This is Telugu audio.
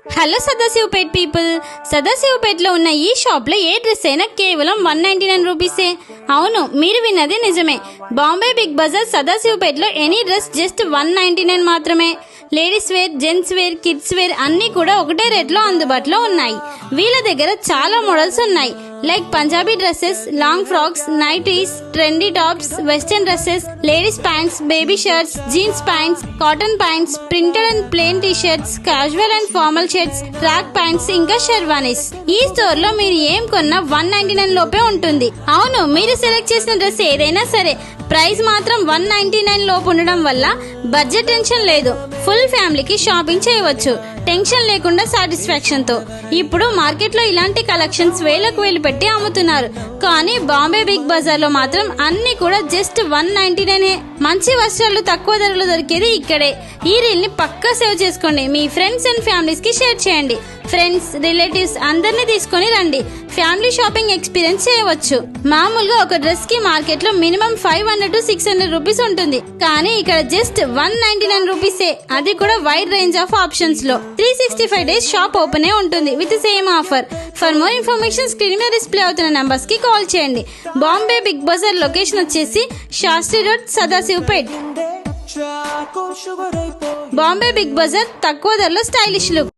హలో సదాశివపేట్ పీపుల్, సదాశివపేట్లో ఉన్న ఈ షాప్లో ఏ డ్రెస్ అయినా కేవలం 199 రూపీసే. అవును, మీరు విన్నది నిజమే. బాంబే బిగ్ బజార్ సదాశివపేట్లో ఎనీ డ్రెస్ జస్ట్ 199 మాత్రమే. Ladies wear, gents wear, kids wear అన్నీ కూడా ఒకటే రేట్లో అందుబాటులో ఉన్నాయి. వీళ్ళ దగ్గర చాలా మోడల్స్ ఉన్నాయి. Like Punjabi dresses, long frocks, nighties, trendy tops, western dresses, ladies pants, baby shirts, jeans pants, cotton pants, printed and plain T shirts, casual and formal shirts, track pants, ఇంకా షెర్వానీస్. ఈ స్టోర్ లో మీరు ఏం కొన్నా 199 లోపే ఉంటుంది. అవును, మీరు సెలెక్ట్ చేసిన డ్రెస్ ఏదైనా సరే ప్రైస్ మాత్రం 199 లోపు ఉండడం వల్ల బడ్జెట్ టెన్షన్ లేదు. ఫుల్ ఫ్యామిలీకి షాపింగ్ చేయవచ్చు టెన్షన్ లేకుండా సాటిస్ఫాక్షన్ తో. ఇప్పుడు మార్కెట్ లో ఇలాంటి కలెక్షన్స్ వేలకు వేలు పెట్టి అమ్ముతున్నారు, కానీ బాంబే బిగ్ బజార్ లో మాత్రం అన్ని కూడా జస్ట్ 199. మంచి వస్త్రాలు తక్కువ ధరలో దొరికేది ఇక్కడే. ఈ రీల్ ని పక్కా సేవ్ చేసుకోండి, మీ ఫ్రెండ్స్ అండ్ ఫ్యామిలీస్ కి షేర్ చేయండి. ఫ్రెండ్స్, రిలేటివ్స్ అందరినీ తీసుకొని రండి, ఫ్యామిలీ షాపింగ్ ఎక్స్పీరియన్స్ చేయవచ్చు. మామూలుగా ఒక డ్రెస్ కి మార్కెట్ లో మినిమం 500 to 600 రూపీస్ ఉంటుంది, కానీ ఇక్కడ జస్ట్ 199 రూపీసే. అది కూడా వైడ్ రేంజ్ ఆఫ్ ఆప్షన్స్ లో. 365 days షాప్ ఓపెన్ ఉంటుంది with same offer. For more information screen మీద డిస్ప్లే అవుతున్న నంబర్స్ కి కాల్ చేయండి. బాంబే బిగ్ బజార్ లొకేషన్ వచ్చేసి శాస్త్రి రోడ్, సదాశివపేట్. బాంబే బిగ్ బజార్ తక్కువ ధరలో స్టైలిష్ లుక్.